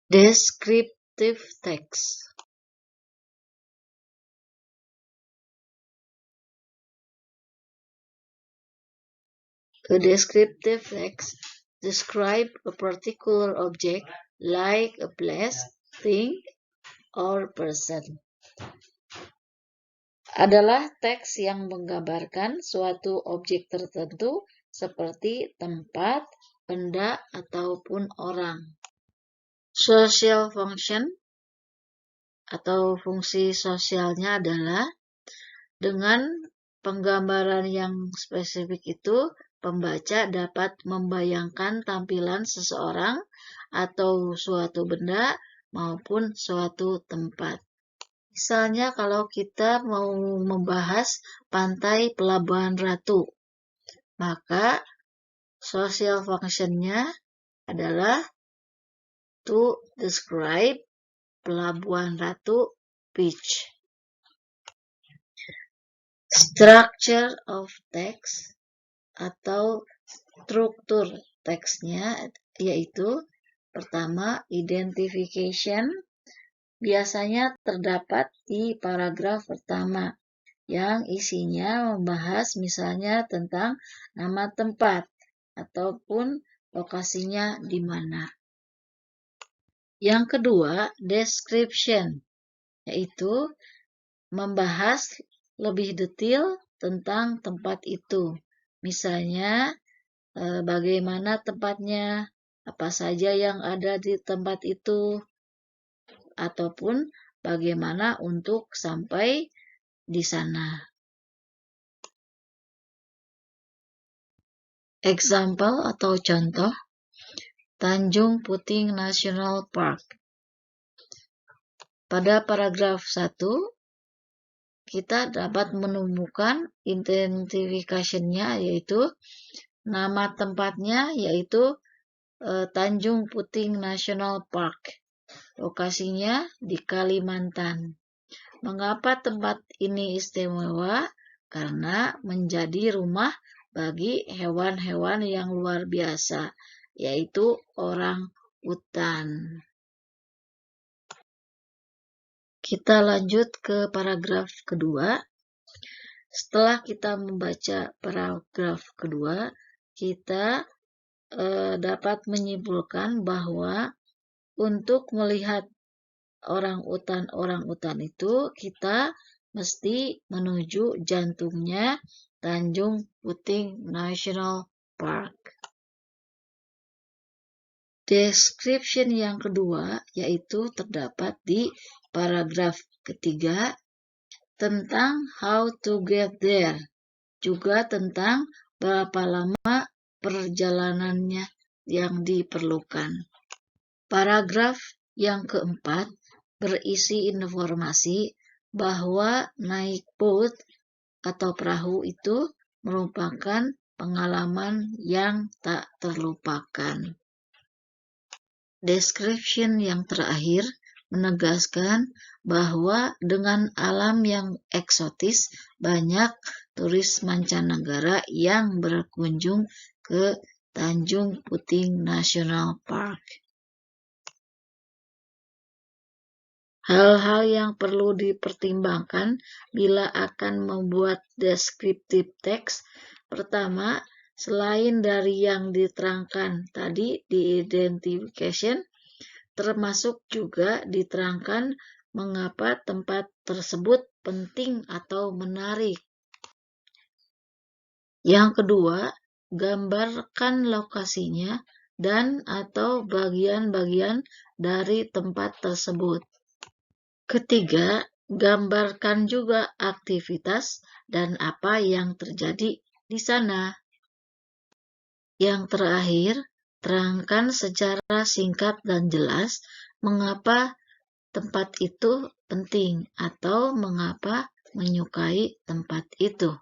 Descriptive text. A descriptive text describes a particular object, like a place, thing, or person. Adalah teks yang menggambarkan suatu objek tertentu seperti tempat, benda, ataupun orang. Social function atau fungsi sosialnya adalah dengan penggambaran yang spesifik itu, pembaca dapat membayangkan tampilan seseorang atau suatu benda maupun suatu tempat. Misalnya kalau kita mau membahas pantai Pelabuhan Ratu, maka social function-nya adalah to describe Pelabuhan Ratu beach. Structure of text atau struktur teksnya yaitu pertama, identification biasanya terdapat di paragraf pertama yang isinya membahas misalnya tentang nama tempat ataupun lokasinya di mana. Yang kedua, description, yaitu membahas lebih detail tentang tempat itu. Misalnya, bagaimana tempatnya, apa saja yang ada di tempat itu, ataupun bagaimana untuk sampai di sana. Example atau contoh, Tanjung Puting National Park. Pada paragraf 1, kita dapat menemukan identification-nya yaitu nama tempatnya yaitu Tanjung Puting National Park. Lokasinya di Kalimantan. Mengapa tempat ini istimewa? Karena menjadi rumah bagi hewan-hewan yang luar biasa, yaitu orang hutan. Kita lanjut ke paragraf kedua. Setelah kita membaca paragraf kedua, kita dapat menyimpulkan bahwa untuk melihat orang utan itu, kita mesti menuju jantungnya Tanjung Puting National Park. Description yang kedua yaitu terdapat di paragraf ketiga tentang how to get there, juga tentang berapa lama perjalanannya yang diperlukan. Paragraf yang keempat berisi informasi bahwa naik boat atau perahu itu merupakan pengalaman yang tak terlupakan. Description yang terakhir menegaskan bahwa dengan alam yang eksotis, banyak turis mancanegara yang berkunjung ke Tanjung Puting National Park. Hal-hal yang perlu dipertimbangkan bila akan membuat descriptive text. Pertama, selain dari yang diterangkan tadi di identification, termasuk juga diterangkan mengapa tempat tersebut penting atau menarik. Yang kedua, gambarkan lokasinya dan atau bagian-bagian dari tempat tersebut. Ketiga, gambarkan juga aktivitas dan apa yang terjadi di sana. Yang terakhir, terangkan secara singkat dan jelas mengapa tempat itu penting atau mengapa menyukai tempat itu.